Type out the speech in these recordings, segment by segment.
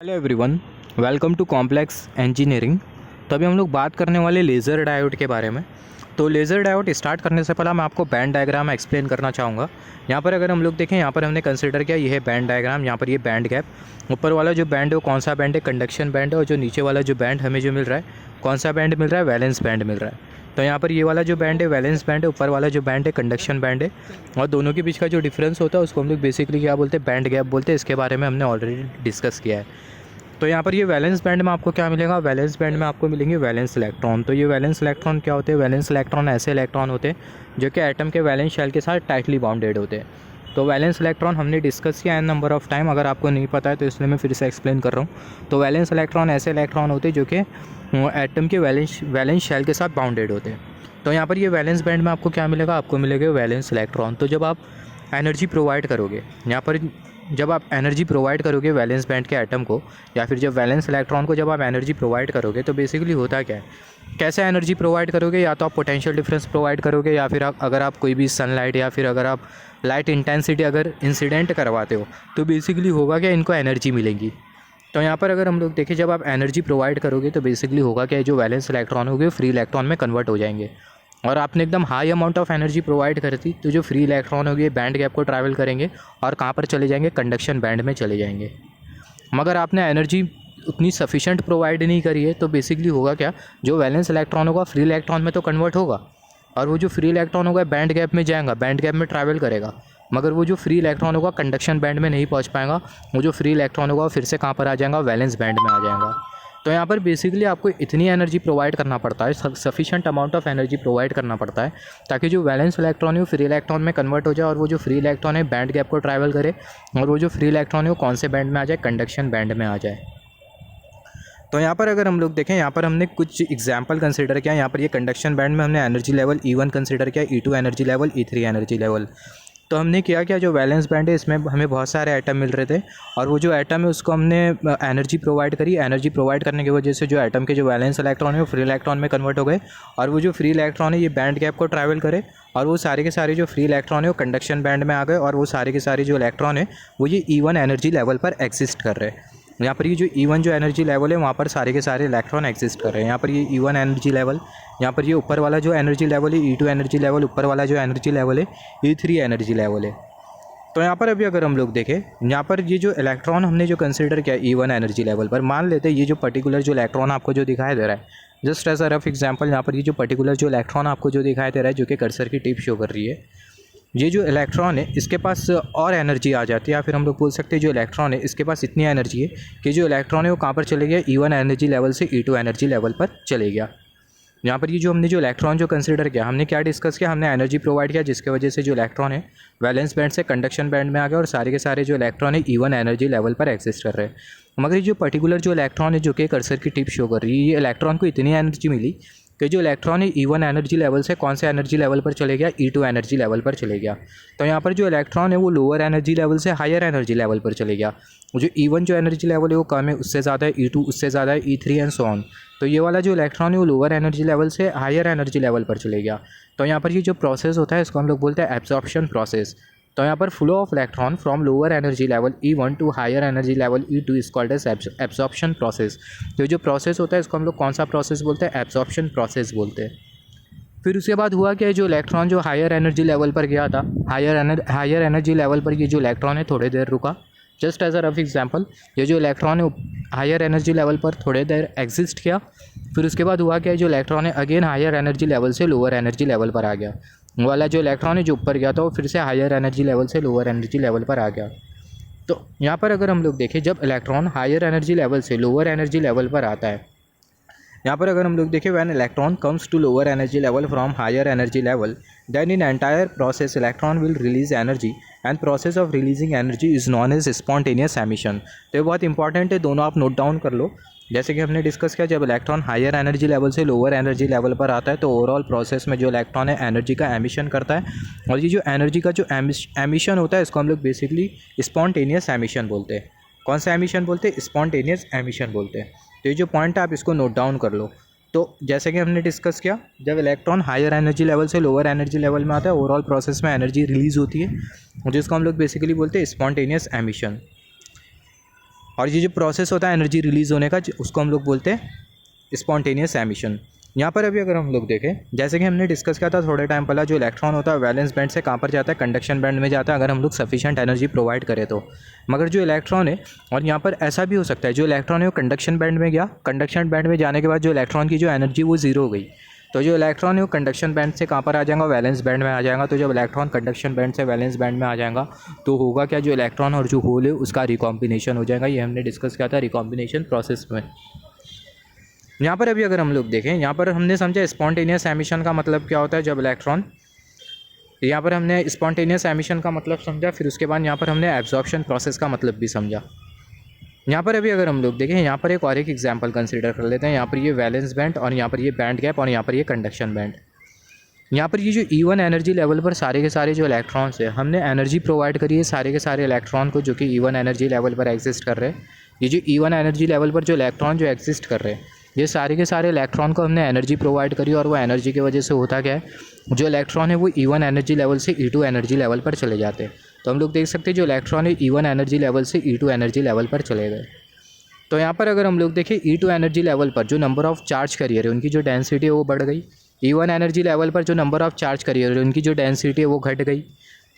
Hello everyone, welcome to complex engineering. तो अभी हम लोग बात करने वाले लेज़र डायोड के बारे में। तो लेज़र डायोड स्टार्ट करने से पहले मैं आपको बैंड डायग्राम एक्सप्लेन करना चाहूँगा। यहाँ पर अगर हम लोग देखें, यहाँ पर हमने कंसिडर किया ये है बैंड डायग्राम। यहाँ पर ये बैंड गैप, ऊपर वाला जो बैंड है वो कौन सा बैंड है, कंडक्शन बैंड है। और जो नीचे वाला जो बैंड हमें जो मिल रहा है, कौन सा बैंड मिल रहा है, वैलेंस बैंड मिल रहा है। तो यहाँ पर ये वाला जो बैंड है वैलेंस बैंड है, ऊपर वाला जो बैंड है कंडक्शन बैंड है। और दोनों के बीच का जो डिफरेंस होता है उसको हम लोग बेसिकली क्या बोलते हैं, बैंड गैप बोलते हैं। इसके बारे में हमने ऑलरेडी डिस्कस किया है। तो यहाँ पर ये वैलेंस बैंड में आपको क्या मिलेगा, वैलेंस बैंड में आपको मिलेंगे वैलेंस इलेक्ट्रॉन। तो ये वैलेंस इलेक्ट्रॉन क्या होते हैं, वैलेंस इलेक्ट्रॉन ऐसे इलेक्ट्रॉन होते हैं जो कि एटम के वैलेंस शेल के साथ टाइटली बाउंडेड होते हैं। तो वैलेंस इलेक्ट्रॉन हमने डिस्कस किया एन नंबर ऑफ टाइम, अगर आपको नहीं पता है तो इसलिए मैं फिर से एक्सप्लेन कर रहा हूँ। तो वैलेंस इलेक्ट्रॉन ऐसे इलेक्ट्रॉन होते हैं जो कि एटम के वैलेंस शेल के साथ बाउंडेड होते हैं। तो यहाँ पर ये वैलेंस बैंड में आपको क्या मिलेगा, आपको मिलेगा वैलेंस इलेक्ट्रॉन। तो जब आप एनर्जी प्रोवाइड करोगे, यहाँ पर जब आप एनर्जी प्रोवाइड करोगे वैलेंस बैंड के एटम को, या फिर जब वैलेंस इलेक्ट्रॉन को जब आप एनर्जी प्रोवाइड करोगे, तो बेसिकली होता क्या है, कैसे एनर्जी प्रोवाइड करोगे, या तो आप पोटेंशियल डिफरेंस प्रोवाइड करोगे, या फिर अगर आप कोई भी सनलाइट या फिर अगर आप लाइट इंटेंसिटी अगर इंसिडेंट करवाते हो, तो बेसिकली होगा क्या, इनको एनर्जी मिलेगी। तो यहाँ पर अगर हम लोग देखें, जब आप एनर्जी प्रोवाइड करोगे तो बेसिकली होगा क्या, जो वैलेंस इलेक्ट्रॉन होंगे फ्री इलेक्ट्रॉन में कन्वर्ट हो जाएंगे। और आपने एकदम high amount of energy provide कर दी तो जो फ्री इलेक्ट्रॉन होंगे बैंड गैप को ट्रैवल करेंगे और कहाँ पर चले जाएंगे, कंडक्शन बैंड में चले जाएंगे। मगर आपने एनर्जी उतनी सफिशेंट प्रोवाइड नहीं करी है, तो बेसिकली होगा क्या, जो वैलेंस इलेक्ट्रॉन होगा फ्री इलेक्ट्रॉन में तो कन्वर्ट होगा, और वो जो फ्री इलेक्ट्रॉन होगा बैंड गैप में जाएगा, बैंड गैप में ट्रैवल करेगा। मगर वो जो फ्री इलेक्ट्रॉन होगा कंडक्शन बैंड में नहीं पहुंच पाएगा। वो जो फ्री इलेक्ट्रॉन होगा फिर से कहाँ पर आ जाएगा, वैलेंस बैंड में आ जाएगा। तो यहाँ पर बेसिकली आपको इतनी एनर्जी प्रोवाइड करना पड़ता है, sufficient amount of energy provide करना पड़ता है, ताकि जो वैलेंस इलेक्ट्रॉन है वो फ्री इलेक्ट्रॉन में कन्वर्ट हो जाए, और वो जो फ्री इलेक्ट्रॉन है बैंड गैप को ट्रैवल करे, और वो जो फ्री इलेक्ट्रॉन है वो कौन से बैंड में आ जाए, कंडक्शन बैंड में आ जाए। तो यहाँ पर अगर हम लोग देखें, यहाँ पर हमने कुछ एग्जाम्पल कंसिडर किया। यहाँ पर ये कंडक्शन बैंड में हमने एनर्जी लेवल E1 कंसिडर किया, E2 energy level, E3 energy level. तो हमने किया क्या, जो वैलेंस बैंड है इसमें हमें बहुत सारे एटम मिल रहे थे, और वो जो एटम है उसको हमने एनर्जी प्रोवाइड करी। एनर्जी प्रोवाइड करने की वजह से जो एटम के जो वैलेंस इलेक्ट्रॉन है वो फ्री इलेक्ट्रॉन में कन्वर्ट हो गए, और वो जो फ्री इलेक्ट्रॉन है ये बैंड गैप को ट्रैवल करे, और वो सारे के सारे जो फ्री इलेक्ट्रॉन है वो कंडक्शन बैंड में आ गए, और वो सारे के सारे जो इलेक्ट्रॉन है वो ये E1 एनर्जी लेवल पर एग्जिस्ट कर रहे हैं। यहाँ पर ये जो E1 जो एनर्जी लेवल है वहाँ पर सारे के सारे इलेक्ट्रॉन एग्जिस्ट कर रहे हैं। यहाँ पर ये E1 एनर्जी लेवल, यहाँ पर ये ऊपर वाला जो एनर्जी लेवल है E2 एनर्जी लेवल, ऊपर वाला जो एनर्जी लेवल है E3 एनर्जी लेवल है। तो यहाँ पर अभी अगर हम लोग देखें, यहाँ पर ये जो इलेक्ट्रॉन हमने जो कंसिडर किया E1 एनर्जी लेवल पर, मान लेते हैं ये जो पर्टिकुलर जो इलेक्ट्रॉन आपको जो दिखाई दे रहा है, just as a rough example, यहाँ पर ये जो पर्टिकुलर जो इलेक्ट्रॉन आपको जो दिखाई दे रहा है, जो कि कर्सर की टिप शो कर रही है, ये जो इलेक्ट्रॉन है इसके पास और एनर्जी आ जाती है, या फिर हम लोग बोल सकते हैं जो इलेक्ट्रॉन है इसके पास इतनी एनर्जी है कि जो इलेक्ट्रॉन है वो कहाँ पर चले गया, E1 एनर्जी लेवल से E2 एनर्जी लेवल पर चले गया। यहाँ पर ये जो हमने जो इलेक्ट्रॉन जो कंसिडर किया, हमने क्या डिस्कस किया, हमने एनर्जी प्रोवाइड किया जिसकी वजह से जो इलेक्ट्रॉन है वैलेंस बैंड से कंडक्शन बैंड में आ गया, और सारे के सारे जो इलेक्ट्रॉन है E1 एनर्जी लेवल पर एग्जिस्ट कर रहे हैं। मगर ये जो पर्टिकुलर जो इलेक्ट्रॉन है जो कि कर्सर की टिप शो कर रही है, ये इलेक्ट्रॉन को इतनी एनर्जी मिली कि जो इलेक्ट्रॉन है E1 एनर्जी लेवल से कौन से एनर्जी लेवल पर चले गया, E2 एनर्जी लेवल पर चले गया। तो यहाँ पर जो इलेक्ट्रॉन है वो लोअर एनर्जी लेवल से हायर एनर्जी लेवल पर चले गया। जो E1 जो एनर्जी लेवल है वो कम है, उससे ज़्यादा है, E2 उससे ज़्यादा है, E3 एंड सो ऑन। तो ये वाला जो इलेक्ट्रॉन है वो लोअर एनर्जी लेवल से हायर एनर्जी लेवल पर चले गया। तो यहाँ पर ये जो प्रोसेस होता है इसको हम लोग बोलते हैं एब्जॉर्प्शन प्रोसेस। तो यहाँ पर flow of electron from lower energy level E1 to higher energy level E2 is called as absorption process. तो जो प्रोसेस होता है इसको हम लोग कौन सा प्रोसेस बोलते हैं, एब्जॉर्प्शन प्रोसेस बोलते हैं। फिर उसके बाद हुआ क्या, जो इलेक्ट्रॉन जो हायर एनर्जी लेवल पर गया था, हायर एनर्जी लेवल पर ये जो इलेक्ट्रॉन है थोड़ी देर रुका। Just as a rough example, ये जो इलेक्ट्रॉन है हायर एनर्जी लेवल पर थोड़ी देर एग्जिस्ट किया। फिर उसके बाद हुआ क्या, जो इलेक्ट्रॉन है अगेन हायर एनर्जी लेवल से लोअर एनर्जी लेवल पर आ गया। वाला जो इलेक्ट्रॉन है जो ऊपर गया था वो फिर से हायर एनर्जी लेवल से लोअर एनर्जी लेवल पर आ गया। तो यहाँ पर अगर हम लोग देखें, जब इलेक्ट्रॉन हायर एनर्जी लेवल से लोअर एनर्जी लेवल पर आता है, यहाँ पर अगर हम लोग देखें, when electron comes to lower energy level from higher energy level, then in entire process electron will release energy, and process of releasing energy is known as spontaneous emission. तो ये बहुत इंपॉर्टेंट है, दोनों आप नोट डाउन कर लो। जैसे कि हमने डिस्कस किया, जब इलेक्ट्रॉन हायर एनर्जी लेवल से लोअर एनर्जी लेवल पर आता है तो ओवरऑल प्रोसेस में जो इलेक्ट्रॉन है एनर्जी का एमिशन करता है, और ये जो एनर्जी का जो एमिशन होता है इसको हम लोग बेसिकली स्पॉन्टेनियस एमिशन बोलते हैं। कौन सा एमिशन बोलते हैं, स्पॉन्टेनियस एमिशन बोलते हैं। तो ये जो पॉइंट है आप इसको नोट डाउन कर लो। तो जैसे कि हमने डिस्कस किया, जब इलेक्ट्रॉन हायर एनर्जी लेवल से लोअर एनर्जी लेवल में आता है ओवरऑल प्रोसेस में एनर्जी रिलीज़ होती है, जिसको हम लोग बेसिकली बोलते हैं स्पॉन्टेनियस एमिशन। और ये जो प्रोसेस होता है एनर्जी रिलीज़ होने का, उसको हम लोग बोलते हैं स्पॉन्टेनियस एमिशन। यहाँ पर अभी अगर हम लोग देखें, जैसे कि हमने डिस्कस किया था थोड़े टाइम पहले, जो इलेक्ट्रॉन होता है वैलेंस बैंड से कहाँ पर जाता है, कंडक्शन बैंड में जाता है, अगर हम लोग सफिशिएंट एनर्जी प्रोवाइड करें तो। मगर जो इलेक्ट्रॉन है, और यहाँ पर ऐसा भी हो सकता है जो इलेक्ट्रॉन है वो कंडक्शन बैंड में गया, कंडक्शन बैंड में जाने के बाद जो इलेक्ट्रॉन की जो एनर्जी वो जीरो हो गई, तो जो इलेक्ट्रॉन है वो कंडक्शन बैंड से कहाँ पर आ जाएगा, वैलेंस बैंड में आ जाएगा। तो जब इलेक्ट्रॉन कंडक्शन बैंड से वैलेंस बैंड में आ जाएगा तो होगा क्या, जो इलेक्ट्रॉन और जो होल है उसका रिकॉम्बिनेशन हो जाएगा। ये हमने डिस्कस किया था रिकॉम्बिनेशन प्रोसेस में। यहाँ पर अभी अगर हम लोग देखें, यहाँ पर हमने समझा स्पॉन्टेनियस एमिशन का मतलब क्या होता है, जब इलेक्ट्रॉन, यहाँ पर हमने स्पॉन्टेनियस एमिशन का मतलब समझा। फिर उसके बाद यहाँ पर हमने एब्जॉर्प्शन प्रोसेस का मतलब भी समझा। यहाँ पर अभी अगर हम लोग देखें, यहाँ पर एक एग्जांपल कंसीडर कर लेते हैं। यहाँ पर ये वैलेंस बैंड और यहाँ पर ये बैंड गैप और यहाँ पर ये कंडक्शन बैंड। यहाँ पर ये जो E1 एनर्जी लेवल पर सारे के सारे जो इलेक्ट्रॉन्स है, हमने एनर्जी प्रोवाइड करी है सारे के सारे इलेक्ट्रॉन को जो कि E1 एनर्जी लेवल पर एग्जिस्ट कर रहे हैं। ये जो E1 एनर्जी लेवल पर जो इलेक्ट्रॉन जो एग्जिस्ट कर रहे हैं, ये सारे के सारे इलेक्ट्रॉन को हमने एनर्जी प्रोवाइड करी, और वो एनर्जी की वजह से होता क्या है, जो इलेक्ट्रॉन है वो E1 एनर्जी लेवल से E2 एनर्जी लेवल पर चले जाते हैं। तो हम लोग देख सकते हैं जो इलेक्ट्रॉन है E1 एनर्जी लेवल से E2 एनर्जी लेवल पर चले गए। तो यहाँ पर अगर हम लोग देखें E2 एनर्जी लेवल पर जो नंबर ऑफ़ चार्ज कैरियर है उनकी जो डेंसिटी है वो बढ़ गई। E1 एनर्जी लेवल पर जो नंबर ऑफ़ चार्ज कैरियर है उनकी जो डेंसिटी है वो घट गई।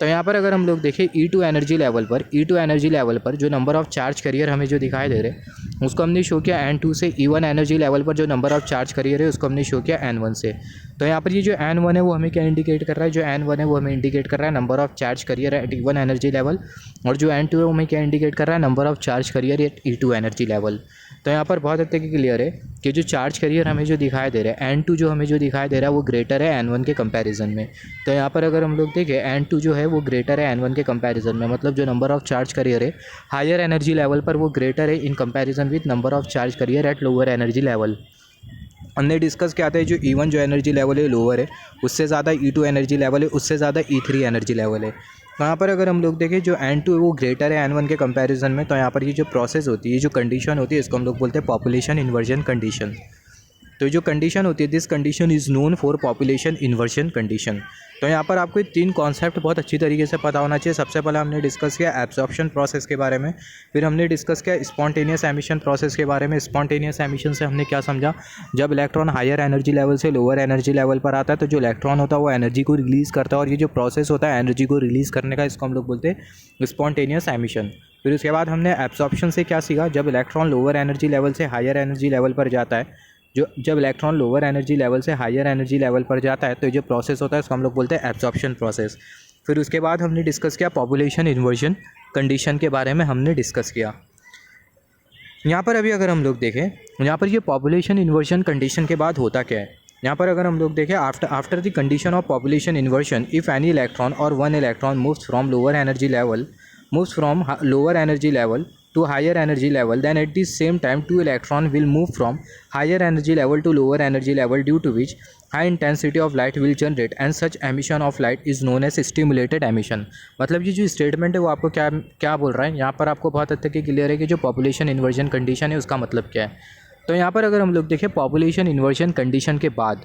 तो यहाँ पर अगर हम लोग देखें E2 एनर्जी लेवल पर जो नंबर ऑफ़ चार्ज कैरियर हमें जो दिखाई दे रहे हैं उसको हमने शो किया N2 से। E1 एनर्जी लेवल पर जो नंबर ऑफ़ चार्ज कैरियर है उसको हमने शो किया N1 से। तो यहाँ पर ये जो N1 है वो हमें क्या इंडिकेट कर रहा है, जो N1 है वो हमें इंडिकेट कर रहा है number of charge carrier at E1 energy level, और जो N2 है वो हमें क्या इंडिकेट कर रहा है, number of charge carrier at E2 energy level. तो यहाँ पर बहुत हद तक क्लियर है कि जो चार्ज कैरियर हमें जो दिखाई दे रहा है N2 जो हमें जो दिखाई दे रहा है वो ग्रेटर है N1 के कंपैरिजन में। तो यहाँ पर अगर हम लोग देखें N2 जो है वो ग्रेटर है N1 के कंपैरिजन में, मतलब जो नंबर ऑफ़ चार्ज कैरियर है हायर एनर्जी लेवल पर वो ग्रेटर है in comparison with number of charge carrier at lower energy level. हमने डिस्कस किया था जो E1 जो एनर्जी लेवल है लोअर है, उससे ज़्यादा E2 एनर्जी लेवल है, उससे ज़्यादा E3 एनर्जी लेवल है। तो यहाँ पर अगर हम लोग देखें जो N2 है वो ग्रेटर है N1 के कंपैरिजन में, तो यहाँ पर ये जो प्रोसेस होती है, ये जो कंडीशन होती है, इसको हम लोग बोलते हैं पॉपुलेशन इन्वर्जन कंडीशन। तो जो कंडीशन होती है, this condition is known for population inversion condition. तो यहाँ पर आपको 3 कॉन्सेप्ट बहुत अच्छी तरीके से पता होना चाहिए। सबसे पहले हमने डिस्कस किया एब्जॉर्प्शन प्रोसेस के बारे में, फिर हमने डिस्कस किया स्पॉन्टेनियस एमिशन प्रोसेस के बारे में। स्पॉन्टेनियस एमिशन से हमने क्या समझा, जब इलेक्ट्रॉन हायर एनर्जी लेवल से लोअर एनर्जी लेवल पर आता है तो जो इलेक्ट्रॉन होता है वो एनर्जी को रिलीज़ करता है, और ये जो प्रोसेस होता है एनर्जी को रिलीज़ करने का, इसको हम लोग बोलते हैं स्पॉन्टेनियस एमिशन। फिर उसके बाद हमने एब्जॉर्प्शन से क्या सीखा, जब इलेक्ट्रॉन लोअर एनर्जी लेवल से हायर एनर्जी लेवल पर जाता है, जब इलेक्ट्रॉन लोअर एनर्जी लेवल से हायर एनर्जी लेवल पर जाता है तो ये जो प्रोसेस होता है इसको हम लोग बोलते हैं एब्जॉर्प्शन प्रोसेस। फिर उसके बाद हमने डिस्कस किया पॉपुलेशन इन्वर्जन कंडीशन के बारे में हमने डिस्कस किया। यहाँ पर अभी अगर हम लोग देखें, यहाँ पर ये पॉपुलेशन इन्वर्जन कंडीशन के बाद होता क्या है, यहाँ पर अगर हम लोग देखें after the condition of population inversion if any electron और one electron moves from lower energy level to higher energy level, then at the same time 2 electron will move from higher energy level to lower energy level, due to which high intensity of light will generate, and such emission of light is known as stimulated emission। मतलब ये जो statement है वो आपको क्या बोल रहा है, यहाँ पर आपको बहुत हद तक क्लियर है कि जो पॉपुलेशन इन्वर्जन कंडीशन है उसका मतलब क्या है। तो यहाँ पर अगर हम लोग देखें पॉपुलेशन इन्वर्जन कंडीशन के बाद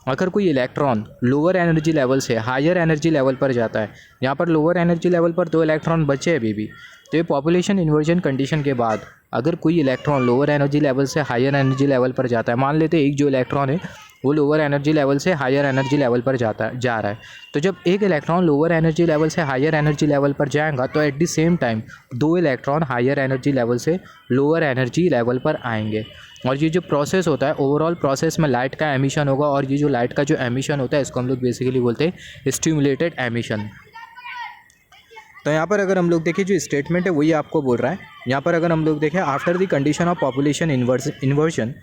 अगर कोई इलेक्ट्रॉन लोअर एनर्जी लेवल से हायर एनर्जी लेवल पर जाता है, यहाँ पर लोअर एनर्जी लेवल पर 2 इलेक्ट्रॉन बचे अभी भी, तो ये पॉपुलेशन इन्वर्जन कंडीशन के बाद अगर कोई इलेक्ट्रॉन लोअर एनर्जी लेवल से हायर एनर्जी लेवल पर जाता है, मान लेते हैं एक जो इलेक्ट्रॉन है वो लोअर एनर्जी लेवल से हायर एनर्जी लेवल पर जा रहा है, तो जब एक इलेक्ट्रॉन लोअर एनर्जी लेवल से हायर एनर्जी लेवल पर जाएगा तो at the same time 2 electron higher energy level से लोअर एनर्जी लेवल पर आएंगे, और ये जो प्रोसेस होता है ओवरऑल प्रोसेस में लाइट का एमिशन होगा, और ये जो लाइट का जो एमिशन होता है इसको हम लोग बेसिकली बोलते हैं स्टिमुलेटेड एमिशन। तो यहाँ पर अगर हम लोग देखें जो स्टेटमेंट है वही आपको बोल रहा है। यहाँ पर अगर हम लोग देखें after the condition of population inversion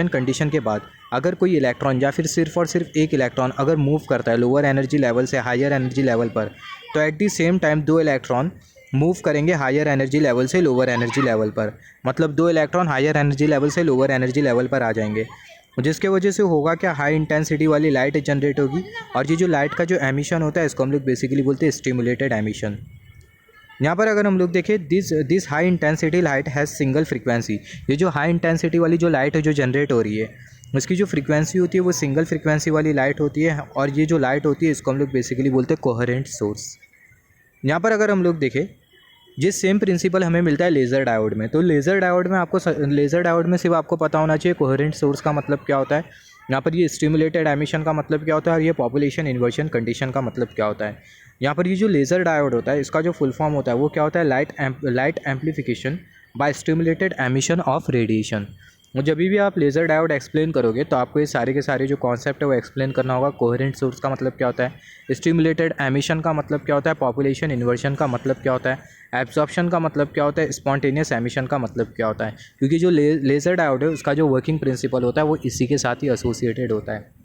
condition के बाद अगर कोई इलेक्ट्रॉन या फिर सिर्फ और सिर्फ एक इलेक्ट्रॉन अगर मूव करता है लोअर एनर्जी लेवल से हायर एनर्जी लेवल पर, तो at the same time 2 electron move करेंगे हायर एनर्जी लेवल से लोअर एनर्जी लेवल पर, मतलब 2 इलेक्ट्रॉन हायर एनर्जी लेवल से लोअर एनर्जी लेवल पर आ जाएंगे, जिसके वजह से होगा क्या, हाई इंटेंसिटी वाली लाइट जनरेट होगी, और ये जो लाइट का जो एमिशन होता है इसको हम लोग बेसिकली बोलते हैं स्टिमुलेटेड एमिशन। यहाँ पर अगर हम लोग देखें this high intensity light has single frequency, ये जो हाई इंटेंसिटी वाली जो लाइट है जो जनरेट हो रही है उसकी जो फ्रीक्वेंसी होती है वो सिंगल फ्रीक्वेंसी वाली लाइट होती है, और ये जो लाइट होती है इसको हम लोग बेसिकली बोलते हैं कोहेरेंट सोर्स। यहाँ पर अगर हम लोग देखें जिस सेम प्रिंसिपल हमें मिलता है लेज़र डायोड में। तो लेज़र डायोड में सिर्फ आपको पता होना चाहिए कोहेरेंट सोर्स का मतलब क्या होता है, यहाँ पर ये स्टिमुलेटेड एमिशन का मतलब क्या होता है, और ये पॉपुलेशन इन्वर्जन कंडीशन का मतलब क्या होता है। यहाँ पर ये जो लेज़र डायोड होता है इसका जो फुल फॉर्म होता है वो क्या होता है, light amplification by stimulated emission of radiation. और जब भी आप लेज़र डायोड एक्सप्लेन करोगे तो आपको ये सारे के सारे जो कॉन्सेप्ट है वो एक्सप्लेन करना होगा। कोहेरेंट सोर्स का मतलब क्या होता है, स्टिमुलेटेड एमिशन का मतलब क्या होता है, पॉपुलेशन इन्वर्जन का मतलब क्या होता है, एब्जॉर्प्शन का मतलब क्या होता है, स्पॉन्टेनियस एमिशन का मतलब क्या होता है। क्योंकि जो लेज़र डायोड है उसका जो वर्किंग प्रिंसिपल होता है वो इसी के साथ ही एसोसिएटेड होता है।